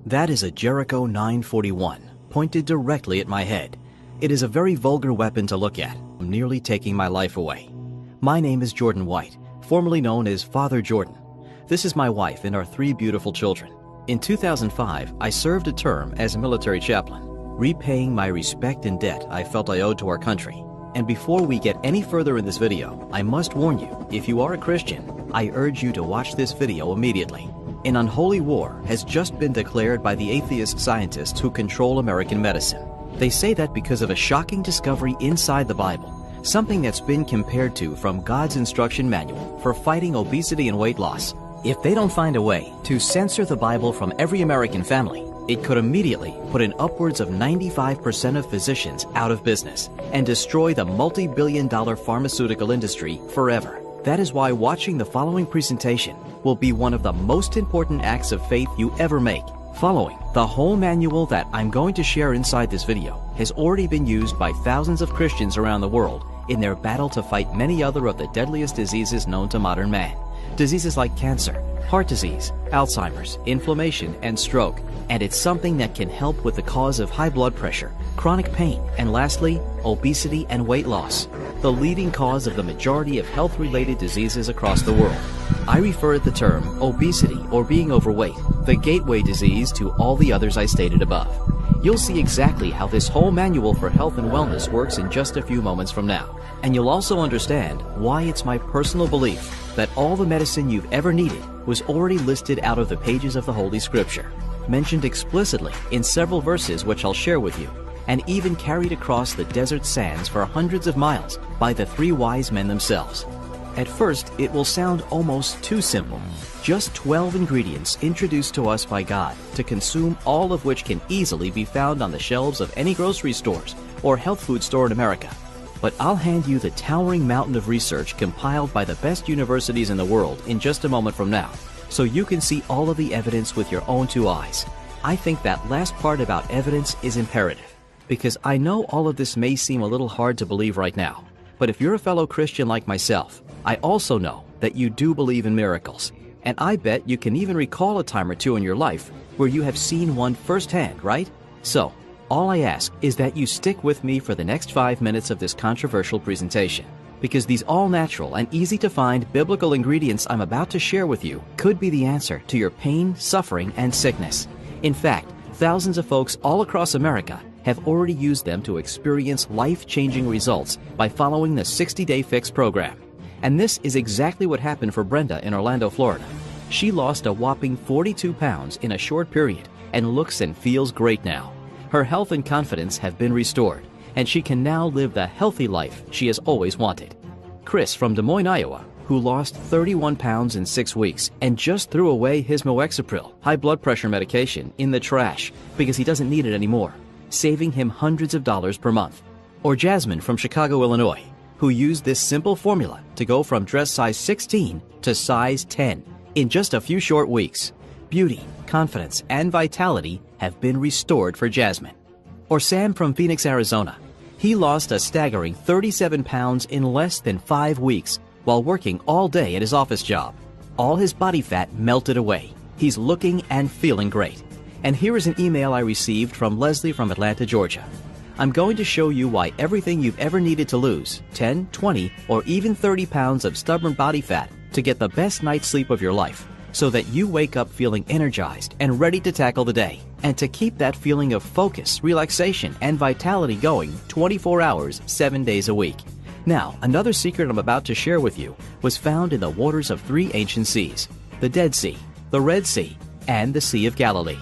That is a Jericho 941, pointed directly at my head. It is a very vulgar weapon to look at, nearly taking my life away. My name is Jordan White, formerly known as Father Jordan. This is my wife and our 3 beautiful children. In 2005, I served a term as a military chaplain, repaying my respect and debt I felt I owed to our country. And before we get any further in this video, I must warn you, if you are a Christian, I urge you to watch this video immediately. An unholy war has just been declared by the atheist scientists who control American medicine. They say that because of a shocking discovery inside the Bible, something that's been compared to from God's instruction manual for fighting obesity and weight loss. If they don't find a way to censor the Bible from every American family, it could immediately put in upwards of 95% of physicians out of business and destroy the multi-billion-dollar pharmaceutical industry forever. That is why watching the following presentation will be one of the most important acts of faith you ever make. Following, the whole manual that I'm going to share inside this video has already been used by thousands of Christians around the world in their battle to fight many other of the deadliest diseases known to modern man. Diseases like cancer, heart disease, Alzheimer's, inflammation, and stroke. And it's something that can help with the cause of high blood pressure, chronic pain, and lastly, obesity and weight loss, the leading cause of the majority of health-related diseases across the world. I refer to the term obesity or being overweight, the gateway disease to all the others I stated above. You'll see exactly how this whole manual for health and wellness works in just a few moments from now. And you'll also understand why it's my personal belief that all the medicine you've ever needed was already listed out of the pages of the Holy Scripture, mentioned explicitly in several verses which I'll share with you, and even carried across the desert sands for hundreds of miles by the 3 wise men themselves. At first, it will sound almost too simple. Just 12 ingredients introduced to us by God to consume, all of which can easily be found on the shelves of any grocery stores or health food store in America. But I'll hand you the towering mountain of research compiled by the best universities in the world in just a moment from now, so you can see all of the evidence with your own 2 eyes. I think that last part about evidence is imperative, because I know all of this may seem a little hard to believe right now, but if you're a fellow Christian like myself, I also know that you do believe in miracles, and I bet you can even recall a time or two in your life where you have seen one firsthand, right? So, all I ask is that you stick with me for the next 5 minutes of this controversial presentation, because these all-natural and easy-to-find biblical ingredients I'm about to share with you could be the answer to your pain, suffering, and sickness. In fact, thousands of folks all across America have already used them to experience life-changing results by following the 60-Day Fix program. And this is exactly what happened for Brenda in Orlando, Florida. She lost a whopping 42 pounds in a short period and looks and feels great now. Her health and confidence have been restored, and she can now live the healthy life she has always wanted. Chris from Des Moines, Iowa, who lost 31 pounds in 6 weeks and just threw away his Moexapril, high blood pressure medication, in the trash because he doesn't need it anymore, saving him hundreds of dollars per month. Or Jasmine from Chicago, Illinois, who used this simple formula to go from dress size 16 to size 10 in just a few short weeks. Beauty, confidence, and vitality have been restored for Jasmine. Or Sam from Phoenix, Arizona. He lost a staggering 37 pounds in less than 5 weeks while working all day at his office job. All his body fat melted away. He's looking and feeling great. And here is an email I received from Leslie from Atlanta, Georgia. I'm going to show you why everything you've ever needed to lose, 10, 20, or even 30 pounds of stubborn body fat to get the best night's sleep of your life, so that you wake up feeling energized and ready to tackle the day, and to keep that feeling of focus, relaxation, and vitality going 24 hours, 7 days a week. Now, another secret I'm about to share with you was found in the waters of 3 ancient seas: the Dead Sea, the Red Sea, and the Sea of Galilee.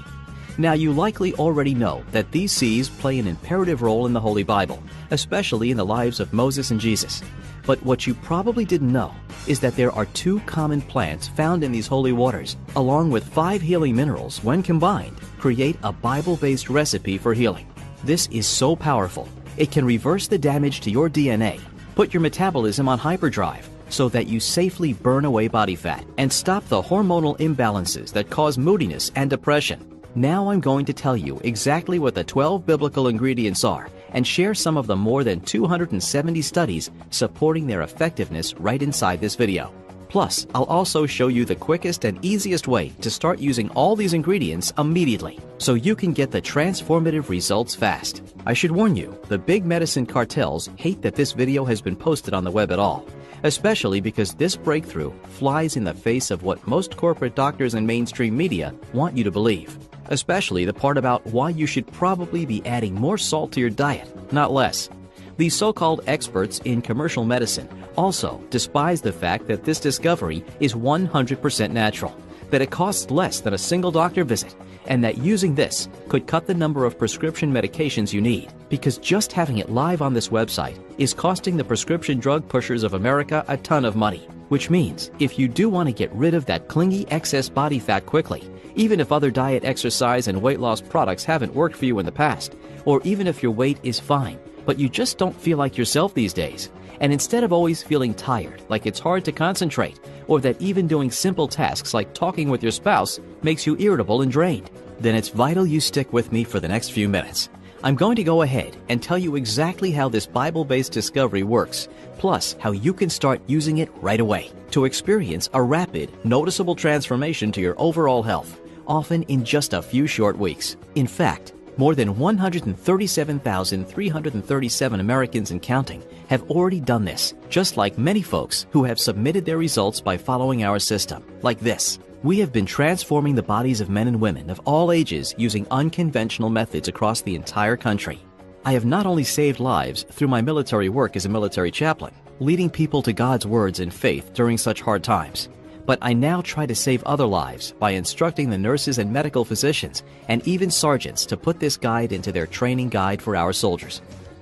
Now, you likely already know that these seas play an imperative role in the Holy Bible, especially in the lives of Moses and Jesus. But what you probably didn't know is that there are 2 common plants found in these holy waters, along with 5 healing minerals. When combined, create a Bible-based recipe for healing. This is so powerful, it can reverse the damage to your DNA, put your metabolism on hyperdrive, so that you safely burn away body fat, and stop the hormonal imbalances that cause moodiness and depression. Now I'm going to tell you exactly what the 12 biblical ingredients are and share some of the more than 270 studies supporting their effectiveness right inside this video. Plus, I'll also show you the quickest and easiest way to start using all these ingredients immediately, so you can get the transformative results fast. I should warn you, the big medicine cartels hate that this video has been posted on the web at all, especially because this breakthrough flies in the face of what most corporate doctors and mainstream media want you to believe, especially the part about why you should probably be adding more salt to your diet, not less. These so-called experts in commercial medicine also despise the fact that this discovery is 100% natural, that it costs less than a single doctor visit, and that using this could cut the number of prescription medications you need, because just having it live on this website is costing the prescription drug pushers of America a ton of money. Which means, if you do want to get rid of that clingy excess body fat quickly, even if other diet, exercise, and weight loss products haven't worked for you in the past, or even if your weight is fine, but you just don't feel like yourself these days, and instead of always feeling tired, like it's hard to concentrate, or that even doing simple tasks like talking with your spouse makes you irritable and drained, then it's vital you stick with me for the next few minutes. I'm going to go ahead and tell you exactly how this Bible-based discovery works, plus how you can start using it right away to experience a rapid, noticeable transformation to your overall health, often in just a few short weeks. In fact, more than 137,337 Americans and counting have already done this, just like many folks who have submitted their results by following our system, like this. We have been transforming the bodies of men and women of all ages using unconventional methods across the entire country. I have not only saved lives through my military work as a military chaplain, leading people to God's words and faith during such hard times, but I now try to save other lives by instructing the nurses and medical physicians and even sergeants to put this guide into their training guide for our soldiers.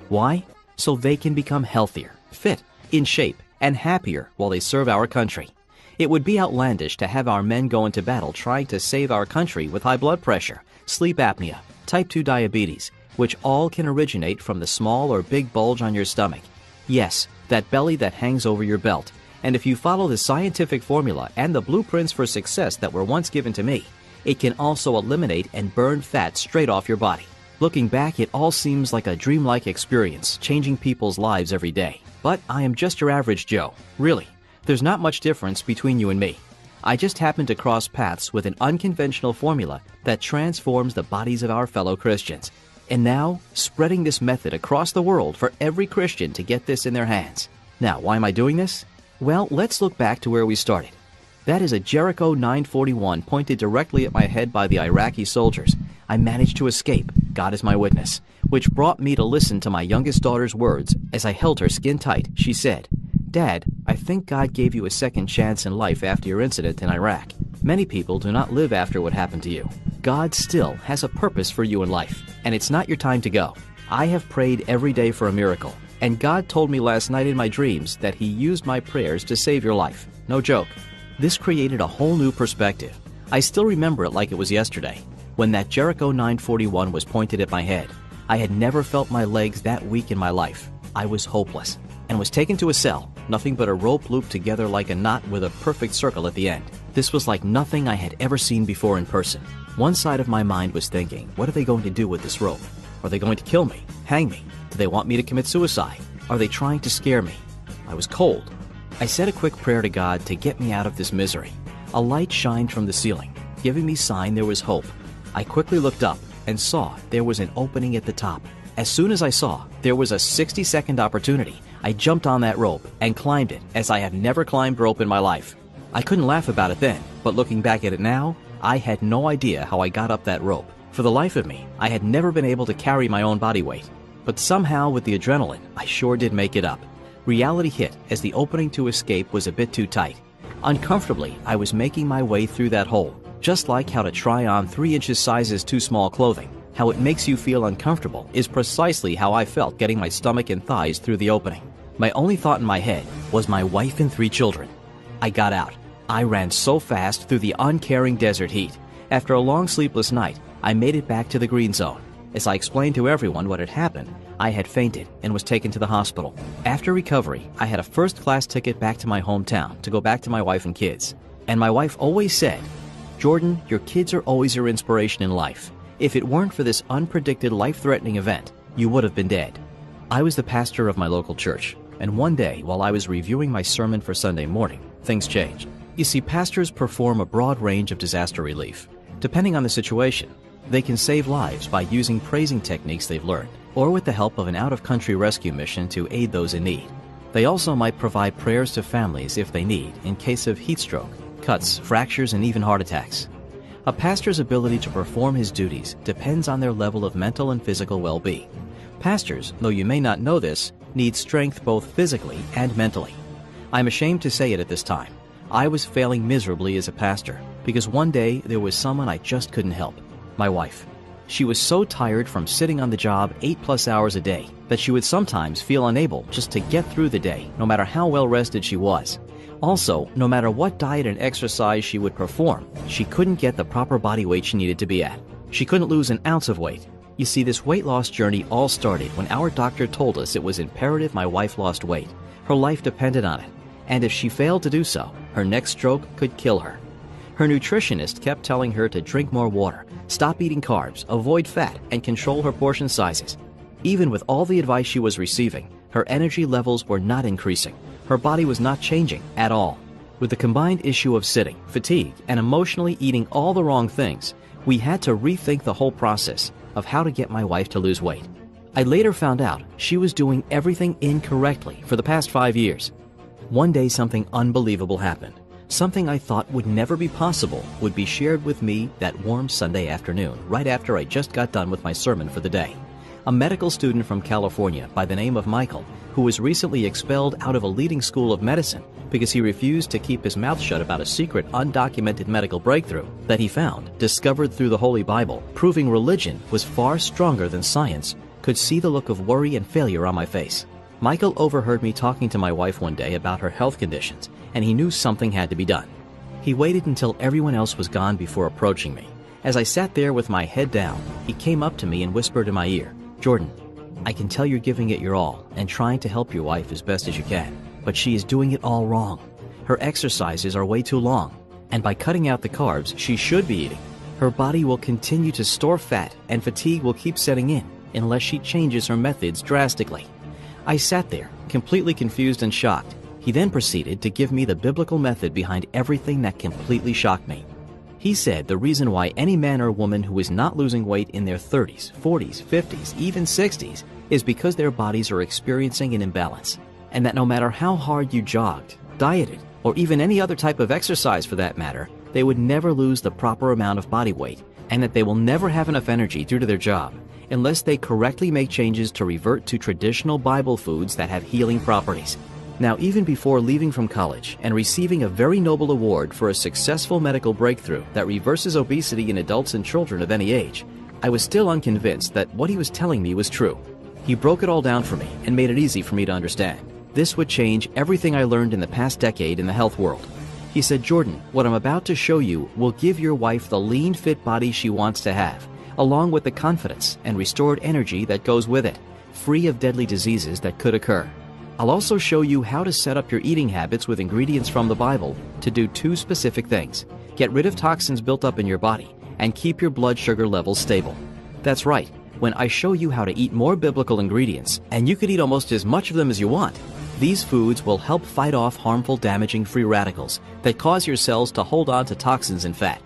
Why? So they can become healthier, fit, in shape, and happier while they serve our country. It would be outlandish to have our men go into battle trying to save our country with high blood pressure, sleep apnea, type 2 diabetes, which all can originate from the small or big bulge on your stomach. Yes, that belly that hangs over your belt. And if you follow the scientific formula and the blueprints for success that were once given to me, it can also eliminate and burn fat straight off your body. Looking back, it all seems like a dreamlike experience, changing people's lives every day. But I am just your average Joe. Really, there's not much difference between you and me. I just happen to cross paths with an unconventional formula that transforms the bodies of our fellow Christians. And now, spreading this method across the world for every Christian to get this in their hands. Now, why am I doing this? Well, let's look back to where we started. That is a Jericho 941 pointed directly at my head by the Iraqi soldiers. I managed to escape, God is my witness, which brought me to listen to my youngest daughter's words. As I held her skin tight, she said, "Dad, I think God gave you a second chance in life after your incident in Iraq. Many people do not live after what happened to you. God still has a purpose for you in life, and it's not your time to go. I have prayed every day for a miracle. And God told me last night in my dreams that He used my prayers to save your life. No joke." This created a whole new perspective. I still remember it like it was yesterday, when that Jericho 941 was pointed at my head. I had never felt my legs that weak in my life. I was hopeless, and was taken to a cell, nothing but a rope looped together like a knot with a perfect circle at the end. This was like nothing I had ever seen before in person. One side of my mind was thinking, what are they going to do with this rope? Are they going to kill me? Hang me? Do they want me to commit suicide? Are they trying to scare me? I was cold. I said a quick prayer to God to get me out of this misery. A light shined from the ceiling, giving me sign there was hope. I quickly looked up and saw there was an opening at the top. As soon as I saw there was a 60-second opportunity, I jumped on that rope and climbed it as I have never climbed rope in my life. I couldn't laugh about it then, but looking back at it now, I had no idea how I got up that rope. For the life of me, I had never been able to carry my own body weight. But somehow, with the adrenaline, I sure did make it up. Reality hit as the opening to escape was a bit too tight. Uncomfortably, I was making my way through that hole. Just like how to try on 3 inches sizes too small clothing, how it makes you feel uncomfortable is precisely how I felt getting my stomach and thighs through the opening. My only thought in my head was my wife and 3 children. I got out. I ran so fast through the uncaring desert heat. After a long sleepless night, I made it back to the green zone. As I explained to everyone what had happened, I had fainted and was taken to the hospital. After recovery, I had a first-class ticket back to my hometown to go back to my wife and kids. And my wife always said, "Jordan, your kids are always your inspiration in life. If it weren't for this unpredicted life-threatening event, you would have been dead." I was the pastor of my local church. and one day while I was reviewing my sermon for Sunday morning, things changed. You see, pastors perform a broad range of disaster relief. Depending on the situation, they can save lives by using praising techniques they've learned, or with the help of an out-of-country rescue mission to aid those in need. They also might provide prayers to families if they need, in case of heat stroke, cuts, fractures, and even heart attacks. A pastor's ability to perform his duties depends on their level of mental and physical well-being. Pastors, though you may not know this, need strength both physically and mentally. I'm ashamed to say it at this time. I was failing miserably as a pastor because one day there was someone I just couldn't help, my wife. She was so tired from sitting on the job 8+ hours a day that she would sometimes feel unable just to get through the day, no matter how well rested she was. Also, no matter what diet and exercise she would perform, she couldn't get the proper body weight she needed to be at. She couldn't lose an ounce of weight. You see, this weight loss journey all started when our doctor told us it was imperative my wife lost weight. Her life depended on it, and if she failed to do so, her next stroke could kill her. Her nutritionist kept telling her to drink more water, stop eating carbs, avoid fat, and control her portion sizes. Even with all the advice she was receiving, her energy levels were not increasing. Her body was not changing at all. With the combined issue of sitting, fatigue, and emotionally eating all the wrong things, we had to rethink the whole process of how to get my wife to lose weight. I later found out she was doing everything incorrectly for the past 5 years. One day something unbelievable happened. Something I thought would never be possible would be shared with me that warm Sunday afternoon, right after I just got done with my sermon for the day. A medical student from California by the name of Michael, who was recently expelled out of a leading school of medicine because he refused to keep his mouth shut about a secret, undocumented medical breakthrough that he found, discovered through the Holy Bible, proving religion was far stronger than science, could see the look of worry and failure on my face. Michael overheard me talking to my wife one day about her health conditions, and he knew something had to be done. He waited until everyone else was gone before approaching me. As I sat there with my head down, he came up to me and whispered in my ear, "Jordan, I can tell you're giving it your all and trying to help your wife as best as you can, but she is doing it all wrong. Her exercises are way too long, and by cutting out the carbs she should be eating, her body will continue to store fat and fatigue will keep setting in unless she changes her methods drastically." I sat there, completely confused and shocked. He then proceeded to give me the biblical method behind everything that completely shocked me. He said the reason why any man or woman who is not losing weight in their 30s, 40s, 50s, even 60s is because their bodies are experiencing an imbalance, and that no matter how hard you jogged, dieted, or even any other type of exercise for that matter, they would never lose the proper amount of body weight, and that they will never have enough energy due to their job unless they correctly make changes to revert to traditional Bible foods that have healing properties. Now, even before leaving from college and receiving a very noble award for a successful medical breakthrough that reverses obesity in adults and children of any age, I was still unconvinced that what he was telling me was true. He broke it all down for me and made it easy for me to understand. This would change everything I learned in the past decade in the health world. He said, "Jordan, what I'm about to show you will give your wife the lean, fit body she wants to have, along with the confidence and restored energy that goes with it, free of deadly diseases that could occur. I'll also show you how to set up your eating habits with ingredients from the Bible to do 2 specific things: get rid of toxins built up in your body and keep your blood sugar levels stable." That's right. When I show you how to eat more biblical ingredients, and you could eat almost as much of them as you want, these foods will help fight off harmful, damaging free radicals that cause your cells to hold on to toxins and fat.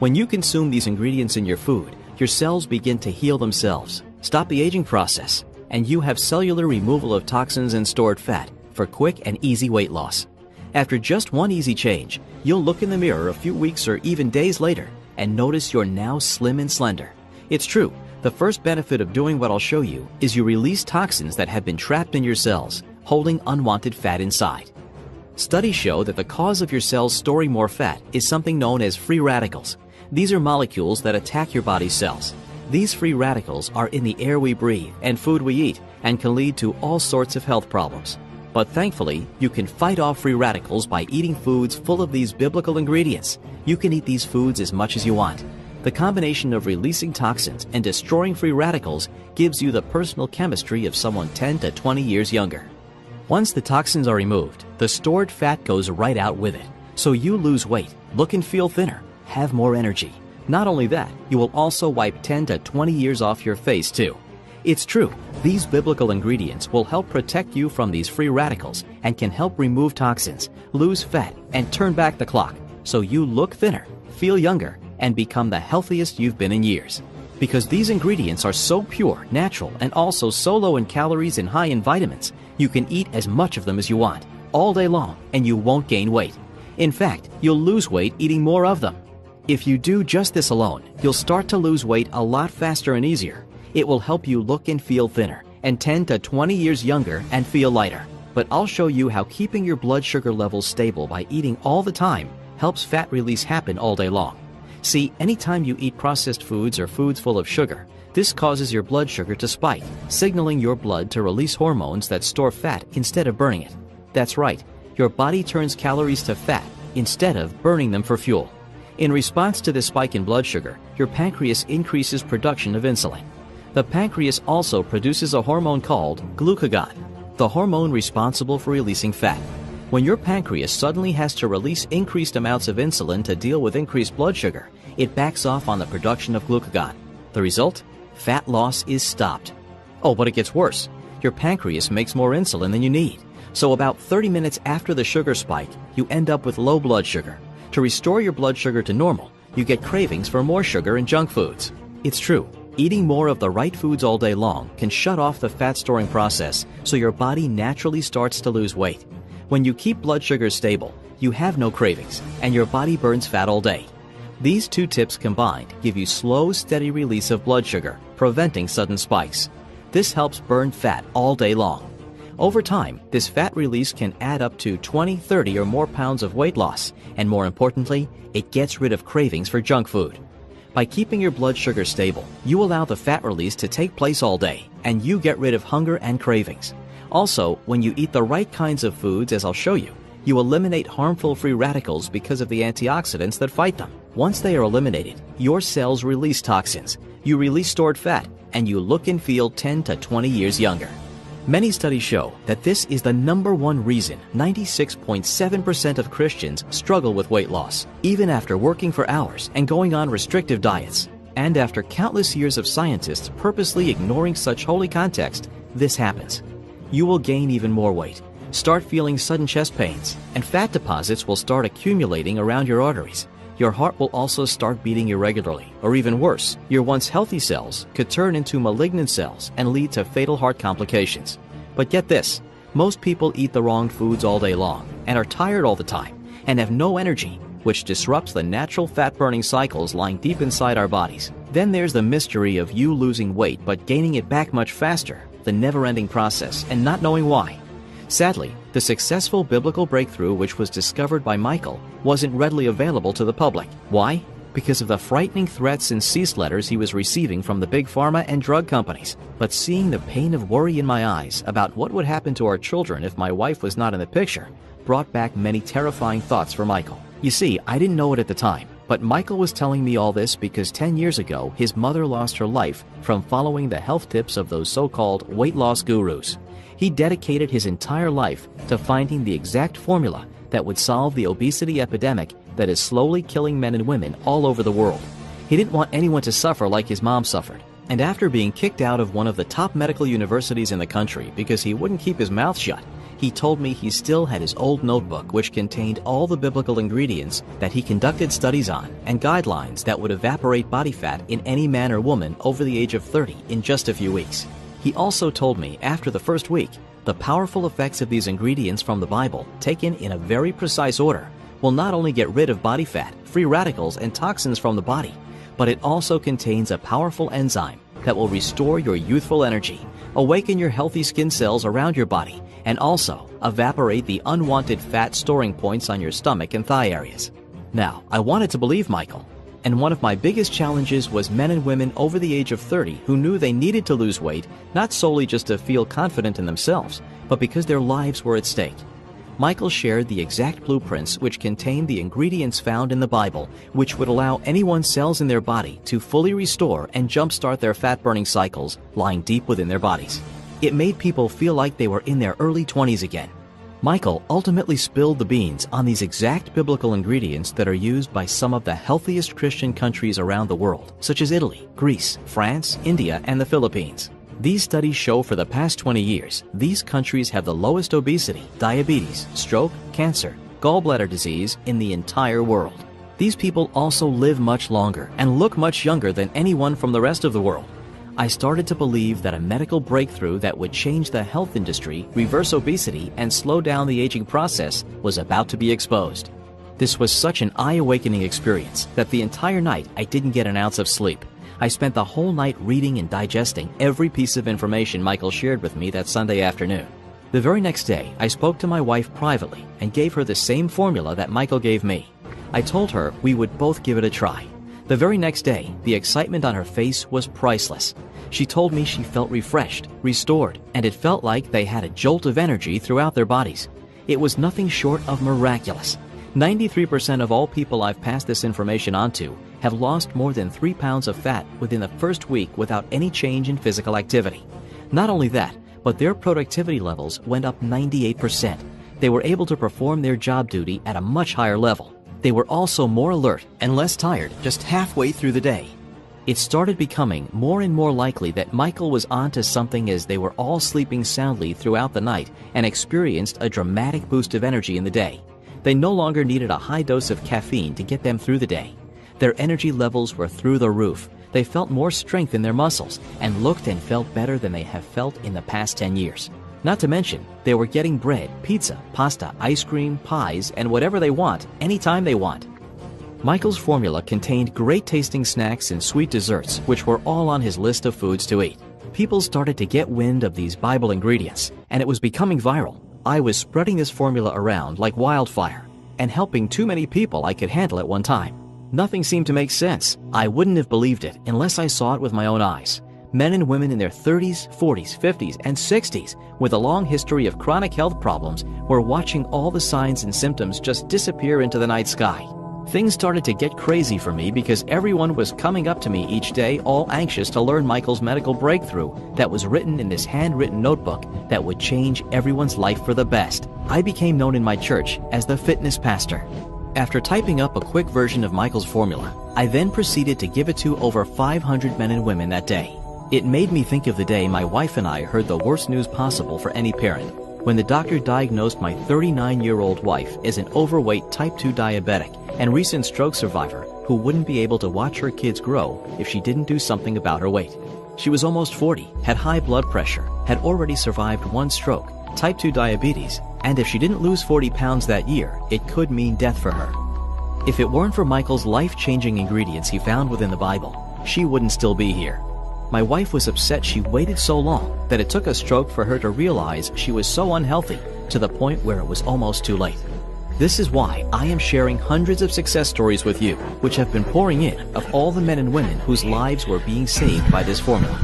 When you consume these ingredients in your food, your cells begin to heal themselves, stop the aging process, and you have cellular removal of toxins and stored fat for quick and easy weight loss. After just one easy change, you'll look in the mirror a few weeks or even days later and notice you're now slim and slender. It's true, the first benefit of doing what I'll show you is you release toxins that have been trapped in your cells, holding unwanted fat inside. Studies show that the cause of your cells storing more fat is something known as free radicals. These are molecules that attack your body's cells. These free radicals are in the air we breathe and food we eat and can lead to all sorts of health problems. But thankfully, you can fight off free radicals by eating foods full of these biblical ingredients. You can eat these foods as much as you want. The combination of releasing toxins and destroying free radicals gives you the personal chemistry of someone 10 to 20 years younger. Once the toxins are removed, the stored fat goes right out with it. So you lose weight, look and feel thinner, have more energy. Not only that, you will also wipe 10 to 20 years off your face too. It's true, these biblical ingredients will help protect you from these free radicals and can help remove toxins, lose fat, and turn back the clock so you look thinner, feel younger, and become the healthiest you've been in years. Because these ingredients are so pure, natural, and also so low in calories and high in vitamins, you can eat as much of them as you want, all day long, and you won't gain weight. In fact, you'll lose weight eating more of them. If you do just this alone, you'll start to lose weight a lot faster and easier. It will help you look and feel thinner, and 10 to 20 years younger and feel lighter. But I'll show you how keeping your blood sugar levels stable by eating all the time helps fat release happen all day long. See, anytime you eat processed foods or foods full of sugar, this causes your blood sugar to spike, signaling your blood to release hormones that store fat instead of burning it. That's right, your body turns calories to fat instead of burning them for fuel. In response to this spike in blood sugar, your pancreas increases production of insulin. The pancreas also produces a hormone called glucagon, the hormone responsible for releasing fat. When your pancreas suddenly has to release increased amounts of insulin to deal with increased blood sugar, it backs off on the production of glucagon. The result? Fat loss is stopped. Oh, but it gets worse. Your pancreas makes more insulin than you need. So about 30 minutes after the sugar spike, you end up with low blood sugar. To restore your blood sugar to normal, you get cravings for more sugar and junk foods. It's true, eating more of the right foods all day long can shut off the fat storing process, so your body naturally starts to lose weight. When you keep blood sugar stable, you have no cravings, and your body burns fat all day. These two tips combined give you slow, steady release of blood sugar, preventing sudden spikes. This helps burn fat all day long. Over time, this fat release can add up to 20, 30 or more pounds of weight loss, and more importantly, it gets rid of cravings for junk food. By keeping your blood sugar stable, you allow the fat release to take place all day, and you get rid of hunger and cravings. Also, when you eat the right kinds of foods, as I'll show you, you eliminate harmful free radicals because of the antioxidants that fight them. Once they are eliminated, your cells release toxins, you release stored fat, and you look and feel 10 to 20 years younger. Many studies show that this is the #1 reason 96.7% of Christians struggle with weight loss, even after working for hours and going on restrictive diets. And after countless years of scientists purposely ignoring such holy context, this happens. You will gain even more weight, start feeling sudden chest pains, and fat deposits will start accumulating around your arteries. Your heart will also start beating irregularly, or even worse, your once healthy cells could turn into malignant cells and lead to fatal heart complications. But get this, most people eat the wrong foods all day long and are tired all the time and have no energy, which disrupts the natural fat-burning cycles lying deep inside our bodies. Then there's the mystery of you losing weight but gaining it back much faster, the never-ending process, and not knowing why. Sadly, the successful biblical breakthrough which was discovered by Michael wasn't readily available to the public. Why? Because of the frightening threats and cease letters he was receiving from the big pharma and drug companies. But seeing the pain of worry in my eyes about what would happen to our children if my wife was not in the picture brought back many terrifying thoughts for Michael. You see, I didn't know it at the time, but Michael was telling me all this because 10 years ago, his mother lost her life from following the health tips of those so-called weight loss gurus. He dedicated his entire life to finding the exact formula that would solve the obesity epidemic that is slowly killing men and women all over the world. He didn't want anyone to suffer like his mom suffered. And after being kicked out of one of the top medical universities in the country because he wouldn't keep his mouth shut, he told me he still had his old notebook which contained all the biblical ingredients that he conducted studies on and guidelines that would evaporate body fat in any man or woman over the age of 30 in just a few weeks. He also told me after the first week, the powerful effects of these ingredients from the Bible, taken in a very precise order, will not only get rid of body fat, free radicals, and toxins from the body, but it also contains a powerful enzyme that will restore your youthful energy, awaken your healthy skin cells around your body, and also evaporate the unwanted fat storing points on your stomach and thigh areas. Now, I wanted to believe Michael, and one of my biggest challenges was men and women over the age of 30 who knew they needed to lose weight, not solely just to feel confident in themselves, but because their lives were at stake. Michael shared the exact blueprints which contained the ingredients found in the Bible, which would allow anyone's cells in their body to fully restore and jumpstart their fat-burning cycles lying deep within their bodies. It made people feel like they were in their early 20s again. Michael ultimately spilled the beans on these exact biblical ingredients that are used by some of the healthiest Christian countries around the world, such as Italy, Greece, France, India, and the Philippines. These studies show for the past 20 years, these countries have the lowest obesity, diabetes, stroke, cancer, gallbladder disease in the entire world. These people also live much longer and look much younger than anyone from the rest of the world. I started to believe that a medical breakthrough that would change the health industry, reverse obesity, and slow down the aging process was about to be exposed. This was such an eye-awakening experience that the entire night I didn't get an ounce of sleep. I spent the whole night reading and digesting every piece of information Michael shared with me that Sunday afternoon. The very next day, I spoke to my wife privately and gave her the same formula that Michael gave me. I told her we would both give it a try. The very next day, the excitement on her face was priceless. She told me she felt refreshed, restored, and it felt like they had a jolt of energy throughout their bodies. It was nothing short of miraculous. 93% of all people I've passed this information on to have lost more than 3 pounds of fat within the first week without any change in physical activity. Not only that, but their productivity levels went up 98%. They were able to perform their job duty at a much higher level. They were also more alert and less tired just halfway through the day. It started becoming more and more likely that Michael was onto something as they were all sleeping soundly throughout the night and experienced a dramatic boost of energy in the day. They no longer needed a high dose of caffeine to get them through the day. Their energy levels were through the roof. They felt more strength in their muscles and looked and felt better than they have felt in the past 10 years. Not to mention, they were getting bread, pizza, pasta, ice cream, pies, and whatever they want, anytime they want. Michael's formula contained great-tasting snacks and sweet desserts, which were all on his list of foods to eat. People started to get wind of these Bible ingredients, and it was becoming viral. I was spreading this formula around like wildfire, and helping too many people I could handle at one time. Nothing seemed to make sense. I wouldn't have believed it unless I saw it with my own eyes. Men and women in their 30s, 40s, 50s, and 60s with a long history of chronic health problems were watching all the signs and symptoms just disappear into the night sky. Things started to get crazy for me because everyone was coming up to me each day all anxious to learn Michael's medical breakthrough that was written in this handwritten notebook that would change everyone's life for the best. I became known in my church as the fitness pastor. After typing up a quick version of Michael's formula, I then proceeded to give it to over 500 men and women that day. It made me think of the day my wife and I heard the worst news possible for any parent, when the doctor diagnosed my 39-year-old wife as an overweight type 2 diabetic and recent stroke survivor who wouldn't be able to watch her kids grow if she didn't do something about her weight. She was almost 40, had high blood pressure, had already survived 1 stroke, type 2 diabetes, and if she didn't lose 40 pounds that year, it could mean death for her. If it weren't for Michael's life-changing ingredients he found within the Bible, she wouldn't still be here. My wife was upset she waited so long that it took a stroke for her to realize she was so unhealthy to the point where it was almost too late. This is why I am sharing hundreds of success stories with you, which have been pouring in of all the men and women whose lives were being saved by this formula.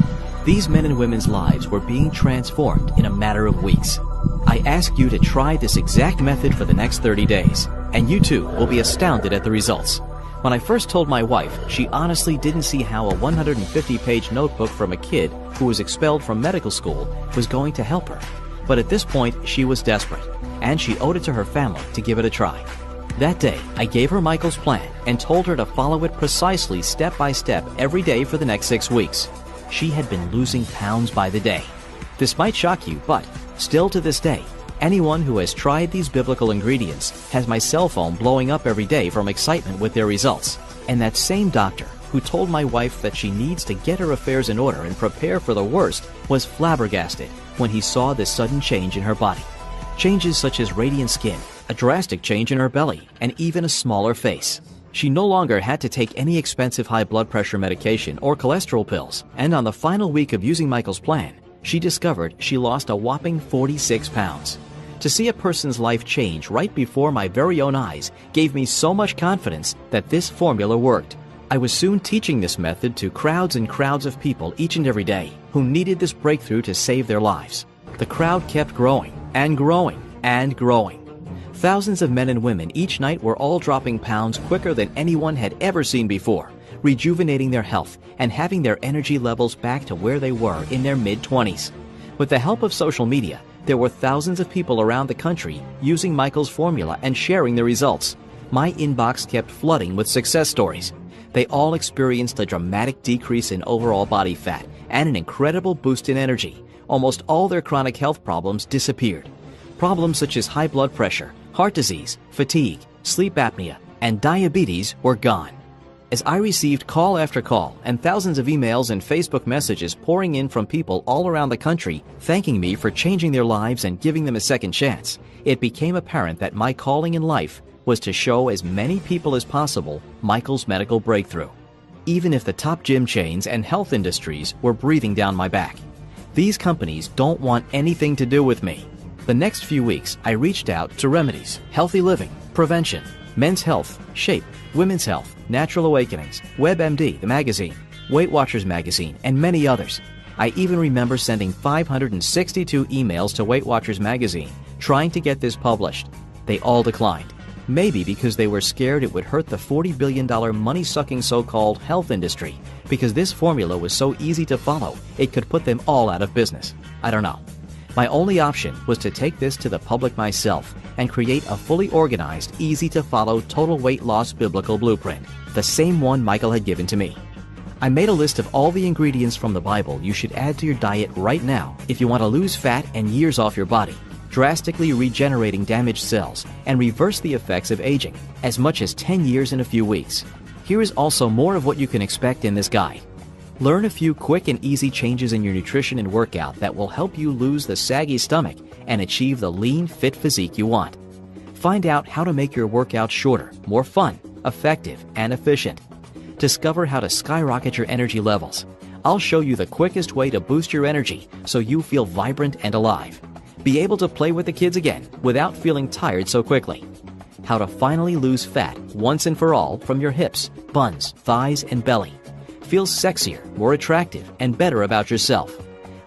These men and women's lives were being transformed in a matter of weeks. I ask you to try this exact method for the next 30 days, and you too will be astounded at the results. When I first told my wife, she honestly didn't see how a 150-page notebook from a kid who was expelled from medical school was going to help her. But at this point, she was desperate, and she owed it to her family to give it a try. That day, I gave her Michael's plan and told her to follow it precisely step by step every day for the next 6 weeks. She had been losing pounds by the day. This might shock you, but still to this day, anyone who has tried these biblical ingredients has my cell phone blowing up every day from excitement with their results. And that same doctor who told my wife that she needs to get her affairs in order and prepare for the worst was flabbergasted when he saw this sudden change in her body. Changes such as radiant skin, a drastic change in her belly, and even a smaller face. She no longer had to take any expensive high blood pressure medication or cholesterol pills, and on the final week of using Michael's plan, she discovered she lost a whopping 46 pounds. To see a person's life change right before my very own eyes gave me so much confidence that this formula worked. I was soon teaching this method to crowds and crowds of people each and every day who needed this breakthrough to save their lives. The crowd kept growing and growing and growing. Thousands of men and women each night were all dropping pounds quicker than anyone had ever seen before, rejuvenating their health and having their energy levels back to where they were in their mid-20s. With the help of social media, there were thousands of people around the country using Michael's formula and sharing the results. My inbox kept flooding with success stories. They all experienced a dramatic decrease in overall body fat and an incredible boost in energy. Almost all their chronic health problems disappeared. Problems such as high blood pressure, heart disease, fatigue, sleep apnea, and diabetes were gone. As I received call after call and thousands of emails and Facebook messages pouring in from people all around the country thanking me for changing their lives and giving them a second chance, it became apparent that my calling in life was to show as many people as possible Michael's medical breakthrough, even if the top gym chains and health industries were breathing down my back. These companies don't want anything to do with me. The next few weeks, I reached out to Remedies, Healthy Living, Prevention, Men's Health, Shape, Women's Health, Natural Awakenings, WebMD, the magazine, Weight Watchers magazine, and many others. I even remember sending 562 emails to Weight Watchers magazine trying to get this published. They all declined. Maybe because they were scared it would hurt the $40 billion money-sucking so-called health industry, because this formula was so easy to follow it could put them all out of business. I don't know. My only option was to take this to the public myself and create a fully organized, easy-to-follow total weight loss biblical blueprint, the same one Michael had given to me. I made a list of all the ingredients from the Bible you should add to your diet right now if you want to lose fat and years off your body, drastically regenerating damaged cells and reverse the effects of aging, as much as 10 years in a few weeks. Here is also more of what you can expect in this guide. Learn a few quick and easy changes in your nutrition and workout that will help you lose the saggy stomach and achieve the lean, fit physique you want. Find out how to make your workouts shorter, more fun, effective, and efficient. Discover how to skyrocket your energy levels. I'll show you the quickest way to boost your energy so you feel vibrant and alive. Be able to play with the kids again without feeling tired so quickly. How to finally lose fat once and for all from your hips, buns, thighs, and belly. Feel sexier, more attractive, and better about yourself.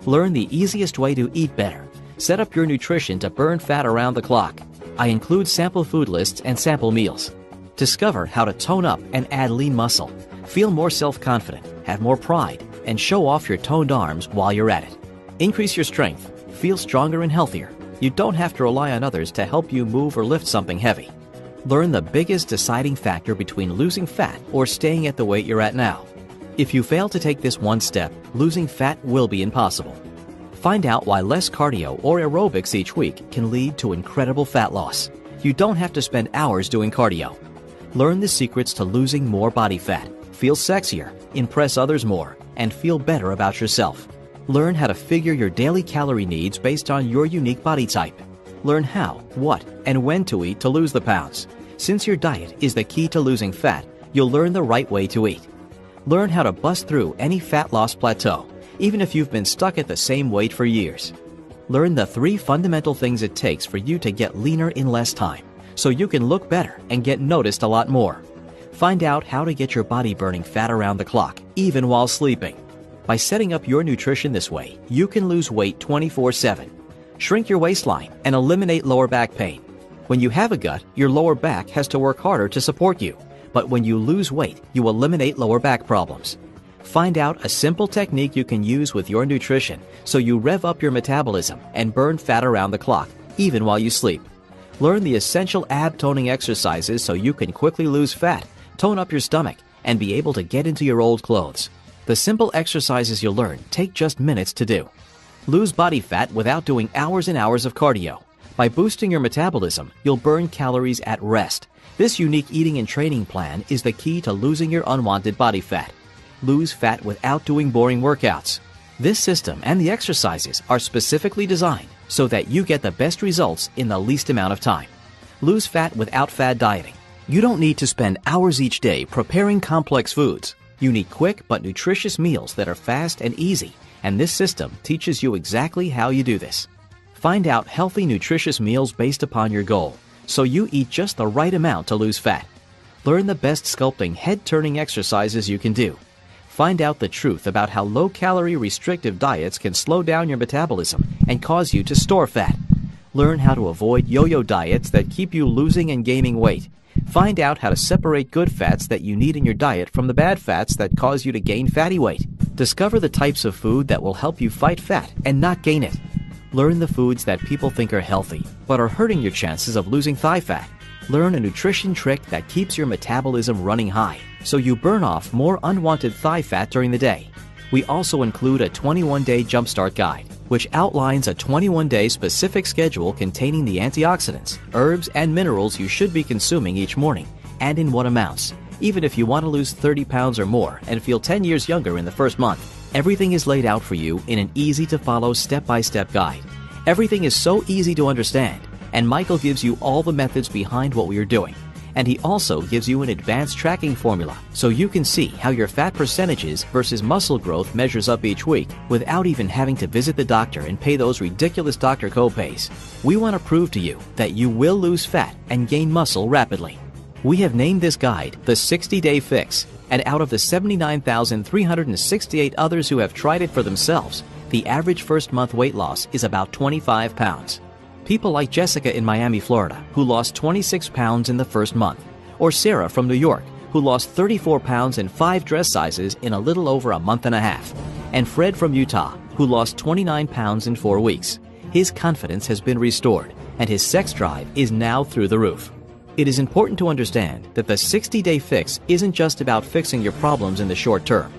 Learn the easiest way to eat better. Set up your nutrition to burn fat around the clock. I include sample food lists and sample meals. Discover how to tone up and add lean muscle. Feel more self-confident, have more pride, and show off your toned arms while you're at it. Increase your strength. Feel stronger and healthier. You don't have to rely on others to help you move or lift something heavy. Learn the biggest deciding factor between losing fat or staying at the weight you're at now. If you fail to take this one step, losing fat will be impossible. Find out why less cardio or aerobics each week can lead to incredible fat loss. You don't have to spend hours doing cardio. Learn the secrets to losing more body fat, feel sexier, impress others more, and feel better about yourself. Learn how to figure your daily calorie needs based on your unique body type. Learn how, what, and when to eat to lose the pounds. Since your diet is the key to losing fat, you'll learn the right way to eat. Learn how to bust through any fat loss plateau, even if you've been stuck at the same weight for years. Learn the 3 fundamental things it takes for you to get leaner in less time, so you can look better and get noticed a lot more. Find out how to get your body burning fat around the clock, even while sleeping. By setting up your nutrition this way, you can lose weight 24/7, shrink your waistline, and eliminate lower back pain. When you have a gut, your lower back has to work harder to support you. But when you lose weight, you eliminate lower back problems. Find out a simple technique you can use with your nutrition so you rev up your metabolism and burn fat around the clock, even while you sleep. Learn the essential ab-toning exercises so you can quickly lose fat, tone up your stomach, and be able to get into your old clothes. The simple exercises you'll learn take just minutes to do. Lose body fat without doing hours and hours of cardio. By boosting your metabolism, you'll burn calories at rest. This unique eating and training plan is the key to losing your unwanted body fat. Lose fat without doing boring workouts. This system and the exercises are specifically designed so that you get the best results in the least amount of time. Lose fat without fad dieting. You don't need to spend hours each day preparing complex foods. You need quick but nutritious meals that are fast and easy, and this system teaches you exactly how you do this. Find out healthy, nutritious meals based upon your goal, so you eat just the right amount to lose fat. Learn the best sculpting, head-turning exercises you can do. Find out the truth about how low-calorie restrictive diets can slow down your metabolism and cause you to store fat. Learn how to avoid yo-yo diets that keep you losing and gaining weight. Find out how to separate good fats that you need in your diet from the bad fats that cause you to gain fatty weight. Discover the types of food that will help you fight fat and not gain it. Learn the foods that people think are healthy, but are hurting your chances of losing thigh fat. Learn a nutrition trick that keeps your metabolism running high, so you burn off more unwanted thigh fat during the day. We also include a 21-day jumpstart guide, which outlines a 21-day specific schedule containing the antioxidants, herbs, and minerals you should be consuming each morning, and in what amounts. Even if you want to lose 30 pounds or more and feel 10 years younger in the first month, everything is laid out for you in an easy-to-follow step-by-step guide. Everything is so easy to understand, and Michael gives you all the methods behind what we are doing. And he also gives you an advanced tracking formula so you can see how your fat percentages versus muscle growth measures up each week without even having to visit the doctor and pay those ridiculous doctor copays. We want to prove to you that you will lose fat and gain muscle rapidly. We have named this guide the 60-Day Fix, and out of the 79,368 others who have tried it for themselves, the average first-month weight loss is about 25 pounds. People like Jessica in Miami, Florida, who lost 26 pounds in the first month, or Sarah from New York, who lost 34 pounds and 5 dress sizes in a little over a month and a half, and Fred from Utah, who lost 29 pounds in 4 weeks. His confidence has been restored, and his sex drive is now through the roof. It is important to understand that the 60-Day Fix isn't just about fixing your problems in the short term.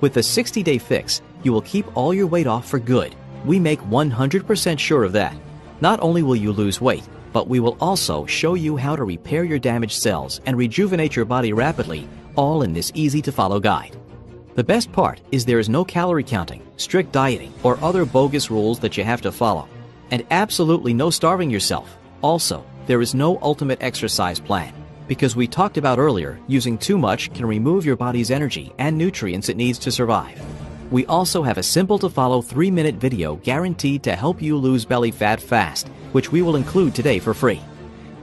With the 60-Day Fix, you will keep all your weight off for good. We make 100% sure of that. Not only will you lose weight, but we will also show you how to repair your damaged cells and rejuvenate your body rapidly, all in this easy-to-follow guide. The best part is there is no calorie counting, strict dieting, or other bogus rules that you have to follow. And absolutely no starving yourself. Also, there is no ultimate exercise plan. Because we talked about earlier, using too much can remove your body's energy and nutrients it needs to survive. We also have a simple-to-follow 3-minute video guaranteed to help you lose belly fat fast, which we will include today for free.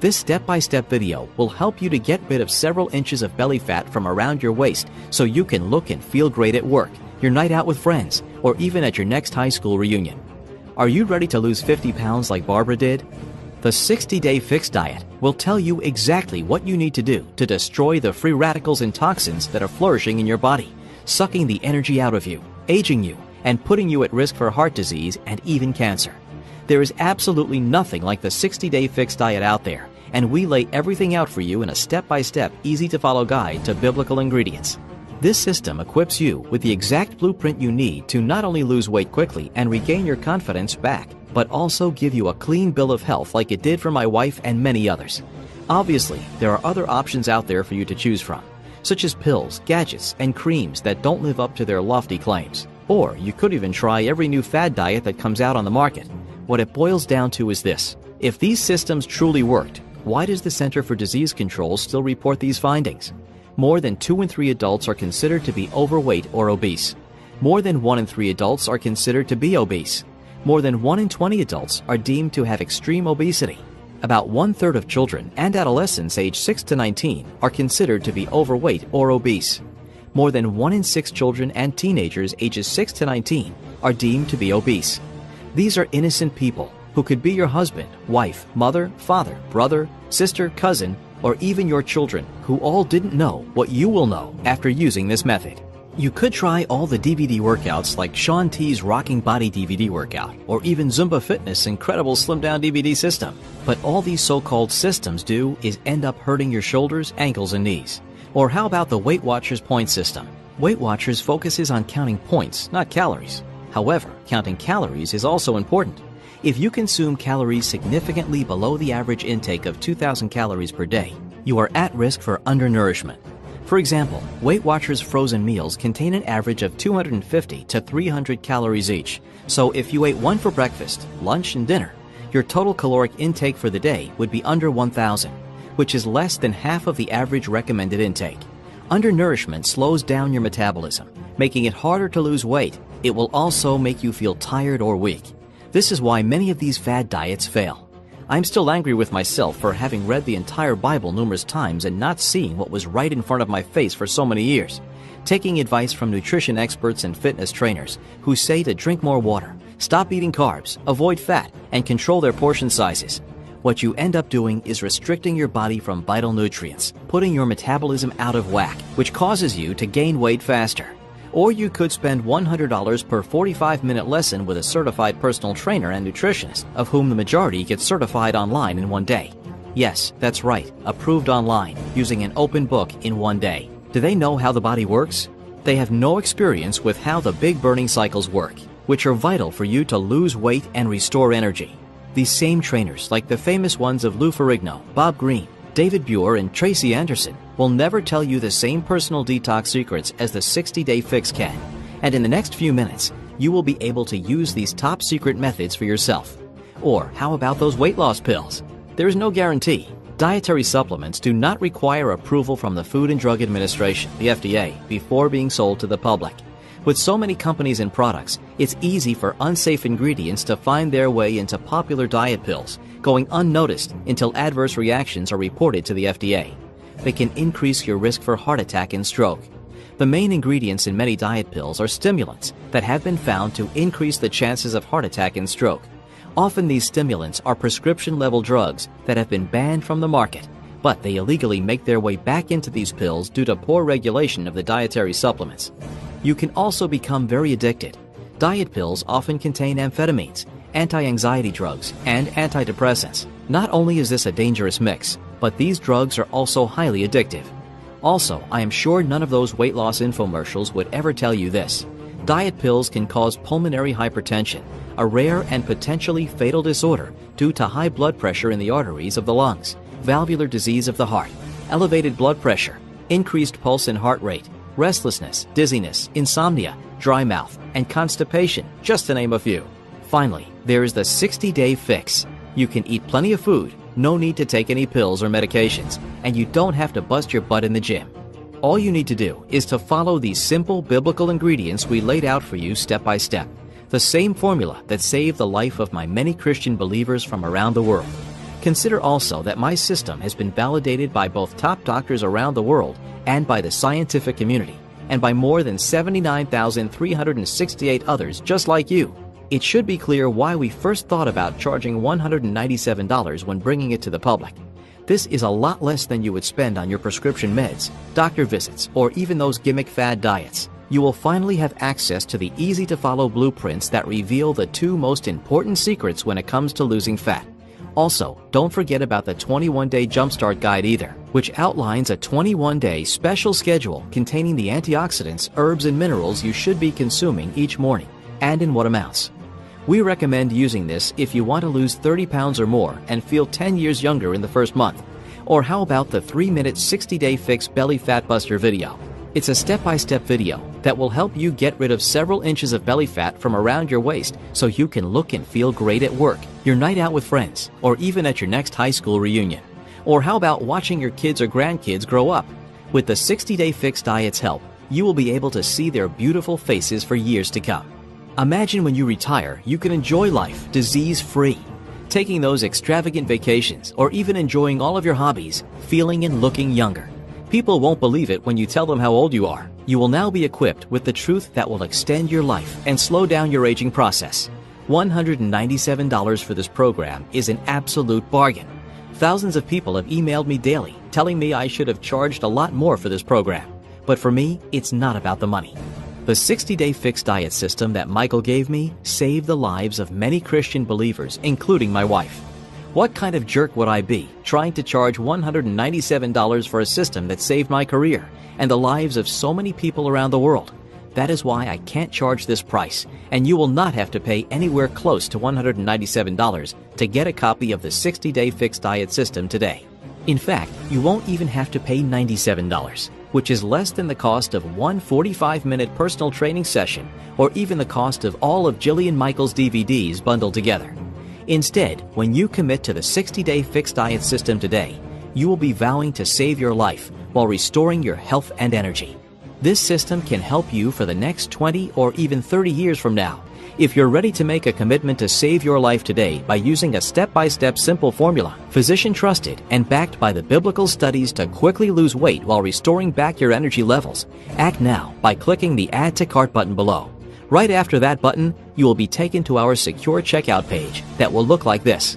This step-by-step video will help you to get rid of several inches of belly fat from around your waist so you can look and feel great at work, your night out with friends, or even at your next high school reunion. Are you ready to lose 50 pounds like Barbara did? The 60-Day Fix Diet will tell you exactly what you need to do to destroy the free radicals and toxins that are flourishing in your body, sucking the energy out of you, aging you, and putting you at risk for heart disease and even cancer. There is absolutely nothing like the 60-Day Fix Diet out there, and we lay everything out for you in a step-by-step, easy-to-follow guide to biblical ingredients. This system equips you with the exact blueprint you need to not only lose weight quickly and regain your confidence back, but also give you a clean bill of health like it did for my wife and many others. Obviously, there are other options out there for you to choose from, such as pills, gadgets, and creams that don't live up to their lofty claims. Or you could even try every new fad diet that comes out on the market. What it boils down to is this: if these systems truly worked, why does the Center for Disease Control still report these findings? More than 2 in 3 adults are considered to be overweight or obese. More than 1 in 3 adults are considered to be obese. More than 1 in 20 adults are deemed to have extreme obesity. About 1/3 of children and adolescents aged 6 to 19 are considered to be overweight or obese. More than 1 in 6 children and teenagers ages 6 to 19 are deemed to be obese. These are innocent people who could be your husband, wife, mother, father, brother, sister, cousin, or even your children, who all didn't know what you will know after using this method. You could try all the DVD workouts like Shaun T's Rocking Body DVD workout, or even Zumba Fitness' incredible Slim Down DVD system. But all these so-called systems do is end up hurting your shoulders, ankles, and knees. Or how about the Weight Watchers point system? Weight Watchers focuses on counting points, not calories. However, counting calories is also important. If you consume calories significantly below the average intake of 2,000 calories per day, you are at risk for undernourishment. For example, Weight Watchers frozen meals contain an average of 250 to 300 calories each. So if you ate one for breakfast, lunch, and dinner, your total caloric intake for the day would be under 1,000, which is less than half of the average recommended intake. Undernourishment slows down your metabolism, making it harder to lose weight. It will also make you feel tired or weak. This is why many of these fad diets fail. I'm still angry with myself for having read the entire Bible numerous times and not seeing what was right in front of my face for so many years. Taking advice from nutrition experts and fitness trainers who say to drink more water, stop eating carbs, avoid fat, and control their portion sizes. What you end up doing is restricting your body from vital nutrients, putting your metabolism out of whack, which causes you to gain weight faster. Or you could spend $100 per 45-minute lesson with a certified personal trainer and nutritionist, of whom the majority get certified online in one day. Yes, that's right, approved online, using an open book in one day. Do they know how the body works? They have no experience with how the big burning cycles work, which are vital for you to lose weight and restore energy. These same trainers, like the famous ones of Lou Ferrigno, Bob Greene, David Buer, and Tracy Anderson, will never tell you the same personal detox secrets as the 60-Day Fix can. And in the next few minutes, you will be able to use these top secret methods for yourself. Or how about those weight loss pills? There is no guarantee. Dietary supplements do not require approval from the Food and Drug Administration, the FDA, before being sold to the public. With so many companies and products, it's easy for unsafe ingredients to find their way into popular diet pills, going unnoticed until adverse reactions are reported to the FDA. They can increase your risk for heart attack and stroke. The main ingredients in many diet pills are stimulants that have been found to increase the chances of heart attack and stroke. Often these stimulants are prescription-level drugs that have been banned from the market, but they illegally make their way back into these pills due to poor regulation of the dietary supplements. You can also become very addicted. Diet pills often contain amphetamines, anti-anxiety drugs, and antidepressants. Not only is this a dangerous mix, but these drugs are also highly addictive. Also, I am sure none of those weight loss infomercials would ever tell you this. Diet pills can cause pulmonary hypertension, a rare and potentially fatal disorder due to high blood pressure in the arteries of the lungs, valvular disease of the heart, elevated blood pressure, increased pulse and heart rate, restlessness, dizziness, insomnia, dry mouth, and constipation, just to name a few. Finally, there is the 60-Day Fix. You can eat plenty of food, no need to take any pills or medications, and you don't have to bust your butt in the gym. All you need to do is to follow these simple biblical ingredients we laid out for you step by step. The same formula that saved the life of my many Christian believers from around the world. Consider also that my system has been validated by both top doctors around the world and by the scientific community, and by more than 79,368 others just like you. It should be clear why we first thought about charging $197 when bringing it to the public. This is a lot less than you would spend on your prescription meds, doctor visits, or even those gimmick fad diets. You will finally have access to the easy-to-follow blueprints that reveal the two most important secrets when it comes to losing fat. Also, don't forget about the 21-Day Jumpstart Guide either, which outlines a 21-day special schedule containing the antioxidants, herbs, and minerals you should be consuming each morning, and in what amounts. We recommend using this if you want to lose 30 pounds or more and feel 10 years younger in the first month. Or how about the 3-minute 60-Day Fix Belly Fat Buster video? It's a step-by-step video that will help you get rid of several inches of belly fat from around your waist so you can look and feel great at work, your night out with friends, or even at your next high school reunion. Or how about watching your kids or grandkids grow up? With the 60-Day Fix Diet's help, you will be able to see their beautiful faces for years to come. Imagine when you retire, you can enjoy life disease-free, taking those extravagant vacations, or even enjoying all of your hobbies, feeling and looking younger. People won't believe it when you tell them how old you are. You will now be equipped with the truth that will extend your life and slow down your aging process. $197 for this program is an absolute bargain. Thousands of people have emailed me daily telling me I should have charged a lot more for this program. But for me, it's not about the money. The 60-Day Fix diet system that Michael gave me saved the lives of many Christian believers, including my wife. What kind of jerk would I be trying to charge $197 for a system that saved my career and the lives of so many people around the world? That is why I can't charge this price, and you will not have to pay anywhere close to $197 to get a copy of the 60-Day Fix diet system today. In fact, you won't even have to pay $97, which is less than the cost of one 45-minute personal training session or even the cost of all of Jillian Michaels' DVDs bundled together. Instead, when you commit to the 60-Day Fix diet system today, you will be vowing to save your life while restoring your health and energy. This system can help you for the next 20 or even 30 years from now. If you're ready to make a commitment to save your life today by using a step-by-step simple formula, physician-trusted and backed by the biblical studies to quickly lose weight while restoring back your energy levels, act now by clicking the Add to Cart button below. Right after that button, you will be taken to our secure checkout page that will look like this.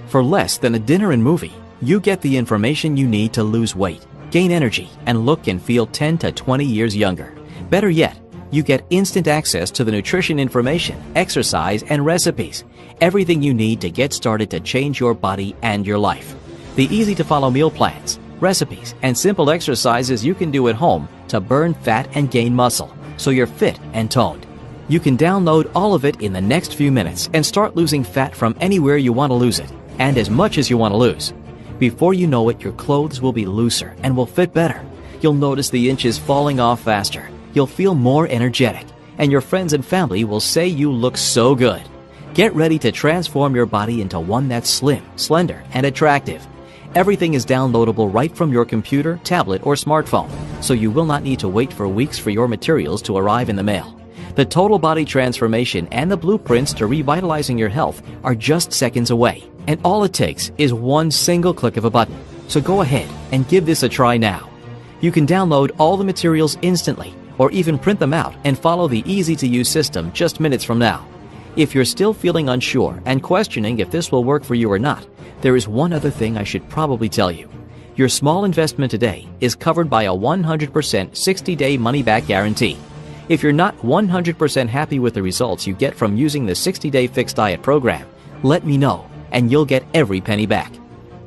For less than a dinner and movie, you get the information you need to lose weight, gain energy, and look and feel 10 to 20 years younger. Better yet, you get instant access to the nutrition information, exercise, and recipes. Everything you need to get started to change your body and your life. The easy-to-follow meal plans, recipes, and simple exercises you can do at home to burn fat and gain muscle, so you're fit and toned. You can download all of it in the next few minutes and start losing fat from anywhere you want to lose it, and as much as you want to lose. Before you know it, your clothes will be looser and will fit better. You'll notice the inches falling off faster. You'll feel more energetic, and your friends and family will say you look so good. Get ready to transform your body into one that's slim, slender, and attractive. Everything is downloadable right from your computer, tablet, or smartphone, so you will not need to wait for weeks for your materials to arrive in the mail. The total body transformation and the blueprints to revitalizing your health are just seconds away, and all it takes is one single click of a button. So go ahead and give this a try now. You can download all the materials instantly, or even print them out and follow the easy-to-use system just minutes from now. If you're still feeling unsure and questioning if this will work for you or not, there is one other thing I should probably tell you. Your small investment today is covered by a 100% 60-day money-back guarantee. If you're not 100% happy with the results you get from using the 60-day fixed diet program, let me know, and you'll get every penny back.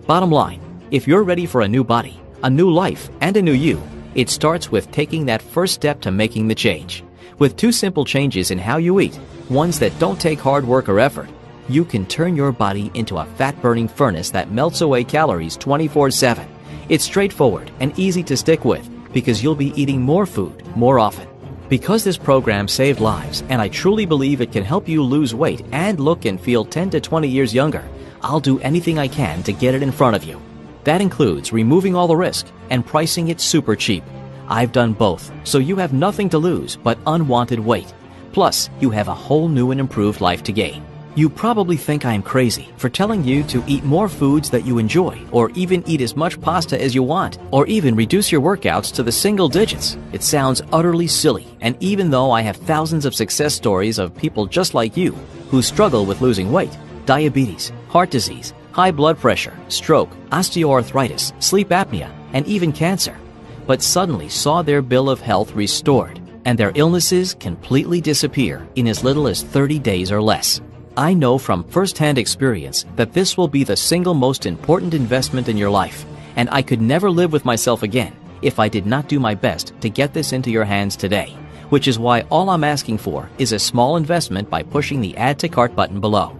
Bottom line, if you're ready for a new body, a new life, and a new you, it starts with taking that first step to making the change. With 2 simple changes in how you eat, ones that don't take hard work or effort, you can turn your body into a fat-burning furnace that melts away calories 24/7. It's straightforward and easy to stick with because you'll be eating more food more often. Because this program saved lives, and I truly believe it can help you lose weight and look and feel 10 to 20 years younger, I'll do anything I can to get it in front of you. That includes removing all the risk and pricing it super cheap. I've done both, so you have nothing to lose but unwanted weight. Plus, you have a whole new and improved life to gain. You probably think I'm crazy for telling you to eat more foods that you enjoy, or even eat as much pasta as you want, or even reduce your workouts to the single digits. It sounds utterly silly, and even though I have thousands of success stories of people just like you who struggle with losing weight, diabetes, heart disease, high blood pressure, stroke, osteoarthritis, sleep apnea, and even cancer, but suddenly saw their bill of health restored and their illnesses completely disappear in as little as 30 days or less. I know from first-hand experience that this will be the single most important investment in your life, and I could never live with myself again if I did not do my best to get this into your hands today, which is why all I'm asking for is a small investment by pushing the Add to Cart button below.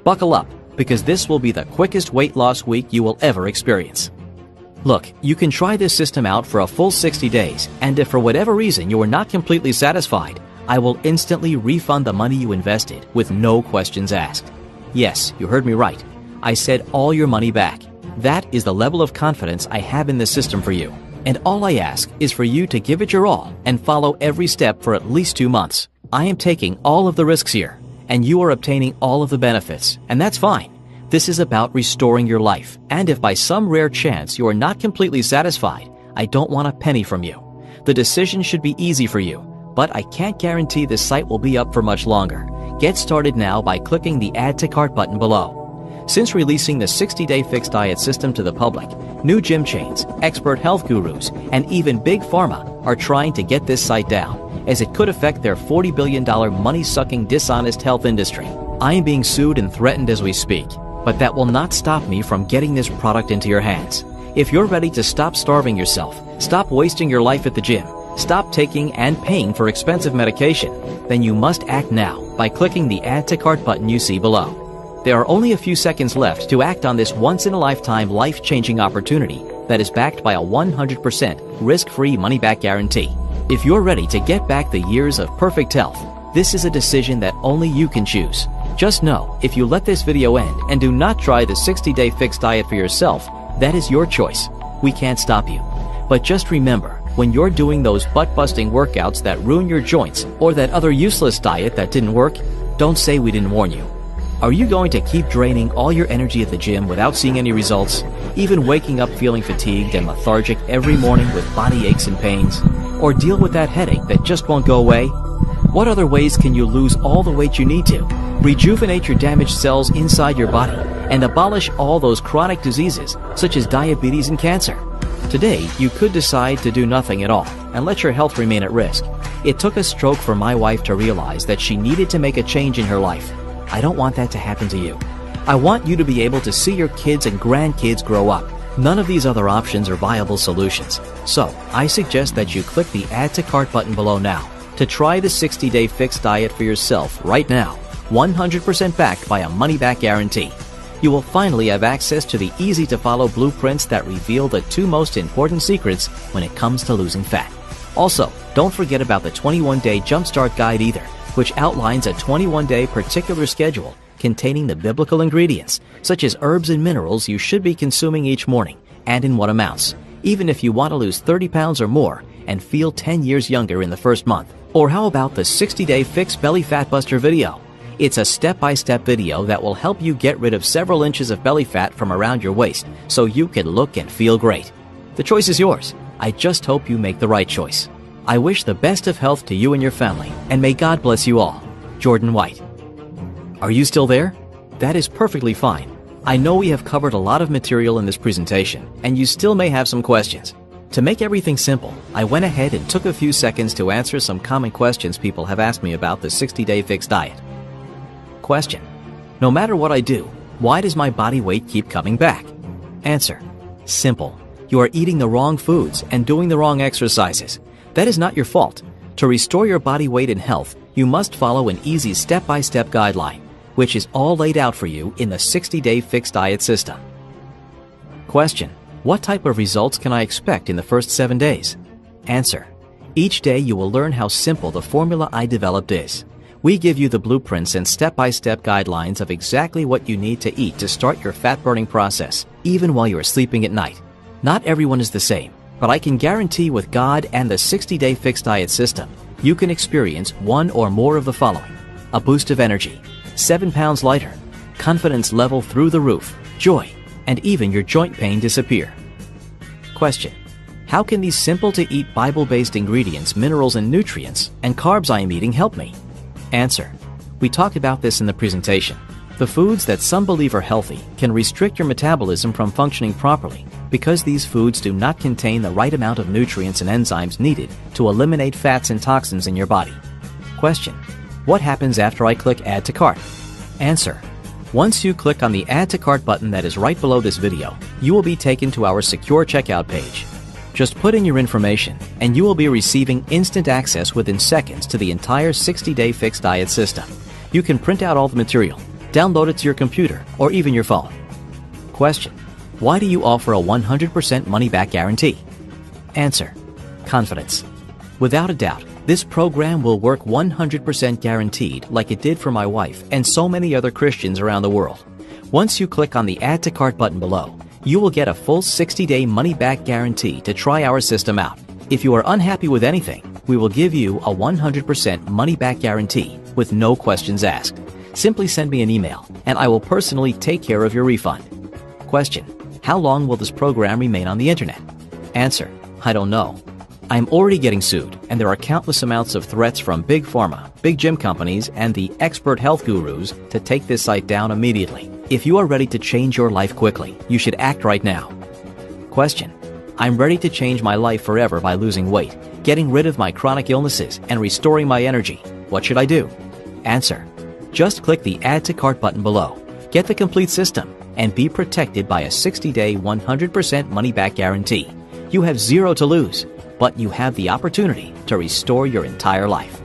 Buckle up, because this will be the quickest weight loss week you will ever experience. Look, you can try this system out for a full 60 days, and if for whatever reason you are not completely satisfied, I will instantly refund the money you invested with no questions asked. Yes, you heard me right. I said all your money back. That is the level of confidence I have in this system for you. And all I ask is for you to give it your all and follow every step for at least 2 months. I am taking all of the risks here, and you are obtaining all of the benefits, and that's fine. This is about restoring your life, and if by some rare chance you are not completely satisfied, I don't want a penny from you. The decision should be easy for you, but I can't guarantee this site will be up for much longer. Get started now by clicking the Add to Cart button below. Since releasing the 60-day fixed diet system to the public, new gym chains, expert health gurus, and even Big Pharma are trying to get this site down, as it could affect their $40 billion money-sucking dishonest health industry. I am being sued and threatened as we speak, but that will not stop me from getting this product into your hands. If you're ready to stop starving yourself, stop wasting your life at the gym, stop taking and paying for expensive medication, then you must act now by clicking the Add to Cart button you see below. There are only a few seconds left to act on this once-in-a-lifetime life-changing opportunity that is backed by a 100% risk-free money-back guarantee. If you're ready to get back the years of perfect health, this is a decision that only you can choose. Just know, if you let this video end and do not try the 60-day fixed diet for yourself, that is your choice. We can't stop you. But just remember, when you're doing those butt-busting workouts that ruin your joints or that other useless diet that didn't work, don't say we didn't warn you. Are you going to keep draining all your energy at the gym without seeing any results? Even waking up feeling fatigued and lethargic every morning with body aches and pains? Or deal with that headache that just won't go away? What other ways can you lose all the weight you need to, rejuvenate your damaged cells inside your body, and abolish all those chronic diseases such as diabetes and cancer? Today, you could decide to do nothing at all and let your health remain at risk. It took a stroke for my wife to realize that she needed to make a change in her life. I don't want that to happen to you. I want you to be able to see your kids and grandkids grow up, None of these other options are viable solutions, so I suggest that you click the Add to Cart button below now to try the 60-day fixed diet for yourself right now, 100% backed by a money-back guarantee. You will finally have access to the easy-to-follow blueprints that reveal the two most important secrets when it comes to losing fat. Also, don't forget about the 21-day Jumpstart Guide either, which outlines a 21-day particular schedule containing the biblical ingredients, such as herbs and minerals you should be consuming each morning, and in what amounts, even if you want to lose 30 pounds or more and feel 10 years younger in the first month. Or how about the 60-day Fixed Belly Fat Buster video? It's a step-by-step video that will help you get rid of several inches of belly fat from around your waist so you can look and feel great. The choice is yours. I just hope you make the right choice. I wish the best of health to you and your family, and may God bless you all. Jordan White. Are you still there? That is perfectly fine. I know we have covered a lot of material in this presentation, and you still may have some questions. To make everything simple, I went ahead and took a few seconds to answer some common questions people have asked me about the 60-day fixed diet. Question: no matter what I do, why does my body weight keep coming back? Answer: simple. You are eating the wrong foods and doing the wrong exercises. That is not your fault. To restore your body weight and health, you must follow an easy step-by-step guideline, which is all laid out for you in the 60-day fixed diet system. Question: what type of results can I expect in the first 7 days? Answer: each day you will learn how simple the formula I developed is. We give you the blueprints and step-by-step guidelines of exactly what you need to eat to start your fat-burning process, even while you are sleeping at night. Not everyone is the same, but I can guarantee with God and the 60-day fixed diet system, you can experience one or more of the following: a boost of energy, 7 pounds lighter, confidence level through the roof, joy, and even your joint pain disappear. Question: how can these simple-to-eat Bible-based ingredients, minerals, and nutrients, and carbs I am eating help me? Answer: we talked about this in the presentation. The foods that some believe are healthy can restrict your metabolism from functioning properly because these foods do not contain the right amount of nutrients and enzymes needed to eliminate fats and toxins in your body. Question: what happens after I click Add to Cart? Answer: once you click on the Add to Cart button that is right below this video, you will be taken to our secure checkout page. Just put in your information, and you will be receiving instant access within seconds to the entire 60-day fixed diet system. You can print out all the material, download it to your computer, or even your phone. Question: why do you offer a 100% money-back guarantee? Answer: confidence. Without a doubt, this program will work 100% guaranteed like it did for my wife and so many other Christians around the world. Once you click on the Add to Cart button below, you will get a full 60-day money-back guarantee to try our system out. If you are unhappy with anything, we will give you a 100% money-back guarantee with no questions asked. Simply send me an email, and I will personally take care of your refund. Question: how long will this program remain on the internet? Answer: I don't know. I am already getting sued, and there are countless amounts of threats from Big Pharma, big gym companies, and the expert health gurus to take this site down immediately. If you are ready to change your life quickly, you should act right now. Question: I'm ready to change my life forever by losing weight, getting rid of my chronic illnesses, and restoring my energy. What should I do? Answer: just click the Add to Cart button below, get the complete system, and be protected by a 60-day 100% money-back guarantee. You have zero to lose, but you have the opportunity to restore your entire life.